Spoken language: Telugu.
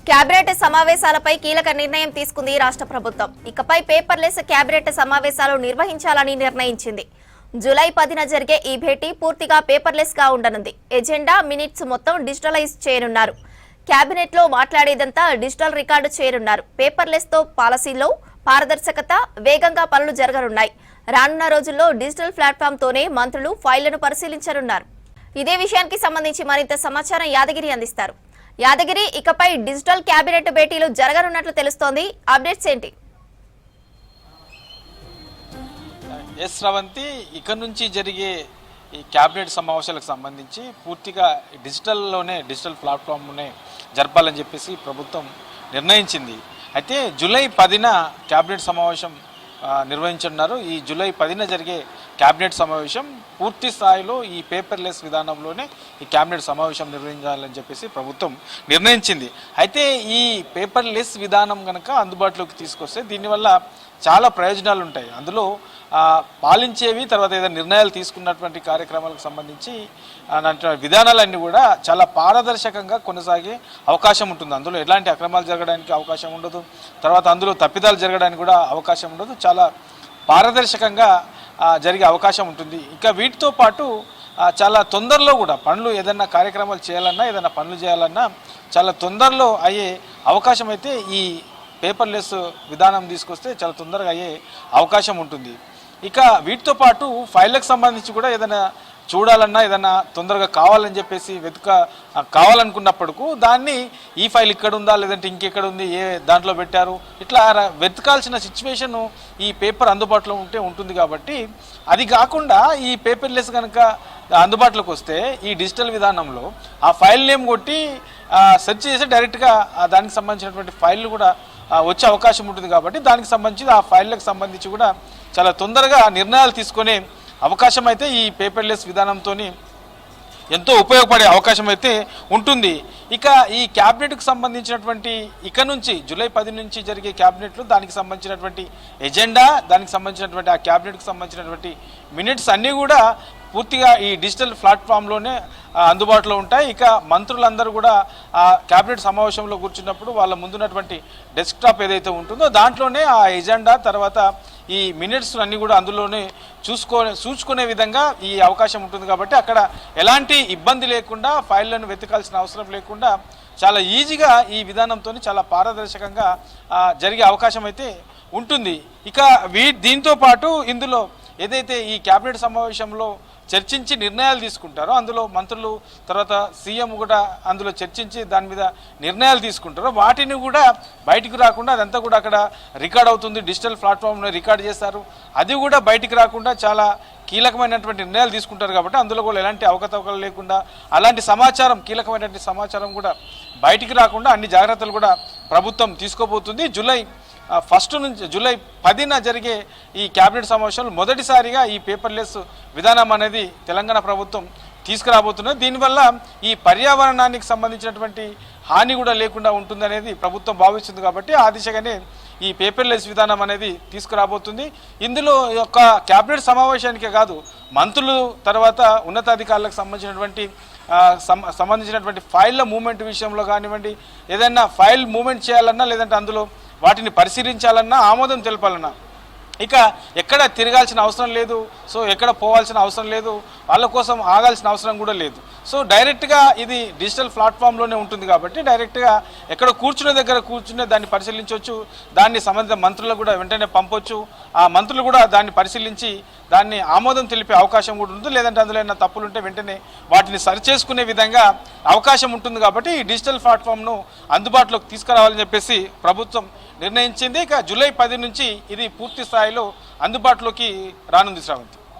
కేబినెట్ సమావేశాలపై కీలక నిర్ణయం తీసుకుంది రాష్ట్ర ప్రభుత్వం. ఇకపై పేపర్లెస్ కేబినెట్ సమావేశాలు నిర్వహించాలని నిర్ణయించింది. జూలై 10న జరిగే ఈ భేటీ పూర్తిగా పేపర్లెస్ గా ఉండనుంది. ఎజెండా, మినిట్స్ మొత్తం డిజిటలైజ్ చేయనున్నారు. కేబినెట్ లో మాట్లాడేదంతా డిజిటల్ రికార్డు చేయనున్నారు. పేపర్లెస్ తో పాలసీలో పారదర్శకత, వేగంగా పనులు జరగనున్నాయి. రానున్న రోజుల్లో డిజిటల్ ప్లాట్ఫామ్ తోనే మంత్రులు ఫైళ్లను పరిశీలించనున్నారు. ఇదే విషయానికి సంబంధించి మరింత సమాచారం యాదగిరి అందిస్తారు. యాదగిరి, ఇకపై డిజిటల్ కేబినెట్ భేటీలు జరగనున్నట్లు తెలుస్తోంది. అప్డేట్స్ ఏంటి? ఎస్ శ్రవంతి, ఇక నుంచి జరిగే ఈ కేబినెట్ సమావేశాలకు సంబంధించి పూర్తిగా డిజిటల్ ప్లాట్ఫామ్లోనే జరపాలని చెప్పేసి ప్రభుత్వం నిర్ణయించింది. అయితే జూలై 10న కేబినెట్ సమావేశం నిర్వహించనున్నారు. ఈ జూలై 10న జరిగే కేబినెట్ సమావేశం పూర్తి స్థాయిలో ఈ పేపర్లెస్ విధానంలోనే ఈ కేబినెట్ సమావేశం నిర్వహించాలని చెప్పేసి ప్రభుత్వం నిర్ణయించింది. అయితే ఈ పేపర్లెస్ విధానం కనుక అందుబాటులోకి తీసుకొస్తే దీనివల్ల చాలా ప్రయోజనాలు ఉంటాయి. అందులో పాలించేవి, తర్వాత ఏదైనా నిర్ణయాలు తీసుకున్నటువంటి కార్యక్రమాలకు సంబంధించి విధానాలన్నీ కూడా చాలా పారదర్శకంగా కొనసాగే అవకాశం ఉంటుంది. అందులో ఎలాంటి అక్రమాలు జరగడానికి అవకాశం ఉండదు, తర్వాత అందులో తప్పిదాలు జరగడానికి కూడా అవకాశం ఉండదు. చాలా పారదర్శకంగా జరిగే అవకాశం ఉంటుంది. ఇంకా వీటితో పాటు చాలా తొందరలో కూడా పనులు, ఏదైనా కార్యక్రమాలు చేయాలన్నా, ఏదైనా పనులు చేయాలన్నా చాలా తొందరలో అయ్యే అవకాశం అయితే ఈ పేపర్లెస్ విధానం తీసుకొస్తే చాలా తొందరగా అయ్యే అవకాశం ఉంటుంది. ఇక వీటితో పాటు ఫైళ్ళకు సంబంధించి కూడా ఏదైనా చూడాలన్నా, ఏదైనా తొందరగా కావాలని చెప్పేసి కావాలనుకున్నప్పటికీ దాన్ని ఈ ఫైల్ ఇక్కడ ఉందా, లేదంటే ఇంకెక్కడ ఉంది, ఏ దాంట్లో పెట్టారు, ఇట్లా వెతకాల్సిన సిచ్యువేషన్ ఈ పేపర్ అందుబాటులో ఉంటుంది. కాబట్టి అది కాకుండా ఈ పేపర్లెస్ కనుక అందుబాటులోకి వస్తే ఈ డిజిటల్ విధానంలో ఆ ఫైల్ నేమ్ కొట్టి సెర్చ్ చేసి డైరెక్ట్గా దానికి సంబంధించినటువంటి ఫైళ్ళు కూడా వచ్చే అవకాశం ఉంటుంది. కాబట్టి దానికి సంబంధించి ఆ ఫైళ్ళకు సంబంధించి కూడా చాలా తొందరగా నిర్ణయాలు తీసుకునే అవకాశం అయితే ఈ పేపర్లెస్ విధానంతో ఎంతో ఉపయోగపడే అవకాశం అయితే ఉంటుంది. ఇక ఈ క్యాబినెట్కు సంబంధించినటువంటి ఇక నుంచి జూలై 10 నుంచి జరిగే క్యాబినెట్లు, దానికి సంబంధించినటువంటి ఎజెండా, దానికి సంబంధించినటువంటి ఆ క్యాబినెట్కు సంబంధించినటువంటి మినిట్స్ అన్నీ కూడా పూర్తిగా ఈ డిజిటల్ ప్లాట్ఫామ్లోనే అందుబాటులో ఉంటాయి. ఇక మంత్రులందరూ కూడా ఆ క్యాబినెట్ సమావేశంలో కూర్చున్నప్పుడు వాళ్ళ ముందున్నటువంటి డెస్క్టాప్ ఏదైతే ఉంటుందో దాంట్లోనే ఆ ఎజెండా, తర్వాత ఈ మినిట్స్ అన్నీ కూడా అందులోనే చూసుకునే విధంగా ఈ అవకాశం ఉంటుంది. కాబట్టి అక్కడ ఎలాంటి ఇబ్బంది లేకుండా, ఫైళ్లను వెతకాల్సిన అవసరం లేకుండా చాలా ఈజీగా ఈ విధానంతో చాలా పారదర్శకంగా జరిగే అవకాశం అయితే ఉంటుంది. ఇక దీంతో పాటు ఇందులో ఏదైతే ఈ కేబినెట్ సమావేశంలో చర్చించి నిర్ణయాలు తీసుకుంటారో అందులో మంత్రులు, తర్వాత సీఎం కూడా అందులో చర్చించి దాని మీద నిర్ణయాలు తీసుకుంటారో వాటిని కూడా బయటికి రాకుండా అదంతా కూడా అక్కడ రికార్డ్ అవుతుంది. డిజిటల్ ప్లాట్ఫామ్లో రికార్డ్ చేస్తారు. అది కూడా బయటికి రాకుండా చాలా కీలకమైనటువంటి నిర్ణయాలు తీసుకుంటారు. కాబట్టి అందులో కూడా ఎలాంటి అవకతవకలు లేకుండా, అలాంటి సమాచారం, కీలకమైనటువంటి సమాచారం కూడా బయటికి రాకుండా అన్ని జాగ్రత్తలు కూడా ప్రభుత్వం తీసుకోబోతుంది. జూలై 10న జరిగే ఈ కేబినెట్ సమావేశంలో మొదటిసారిగా ఈ పేపర్లెస్ విధానం అనేది తెలంగాణ ప్రభుత్వం తీసుకురాబోతున్నది. దీనివల్ల ఈ పర్యావరణానికి సంబంధించినటువంటి హాని కూడా లేకుండా ఉంటుందనేది ప్రభుత్వం భావిస్తుంది. కాబట్టి ఆ దిశగానే ఈ పేపర్లెస్ విధానం అనేది తీసుకురాబోతుంది. ఇందులో యొక్క కేబినెట్ సమావేశానికే కాదు, మంత్రులు, తర్వాత ఉన్నతాధికారులకు సంబంధించినటువంటి ఫైళ్ళ మూమెంట్ విషయంలో కానివ్వండి, ఏదైనా ఫైల్ మూమెంట్ చేయాలన్నా, లేదంటే అందులో వాటిని పరిశీలించాలన్నా, ఆమోదం తెలపాలన్నా ఇక ఎక్కడ తిరగాల్సిన అవసరం లేదు. సో ఎక్కడ పోవాల్సిన అవసరం లేదు, వాళ్ళ కోసం ఆగాల్సిన అవసరం కూడా లేదు. సో డైరెక్ట్గా ఇది డిజిటల్ ప్లాట్ఫామ్లోనే ఉంటుంది. కాబట్టి డైరెక్ట్గా ఎక్కడ కూర్చునే దాన్ని పరిశీలించవచ్చు. దాన్ని సంబంధిత మంత్రులకు కూడా వెంటనే పంపొచ్చు. ఆ మంత్రులు కూడా దాన్ని పరిశీలించి దాన్ని ఆమోదం తెలిపే అవకాశం కూడా ఉంటుంది. లేదంటే అందులో ఏమైనా తప్పులు ఉంటే వెంటనే వాటిని సరిచేసుకునే విధంగా అవకాశం ఉంటుంది. కాబట్టి ఈ డిజిటల్ ప్లాట్ఫామ్ను అందుబాటులోకి తీసుకురావాలని చెప్పేసి ప్రభుత్వం నిర్ణయించింది. ఇక జూలై 10 నుంచి ఇది పూర్తి స్థాయిలో అందుబాటులోకి రానుంది శ్రావంతి.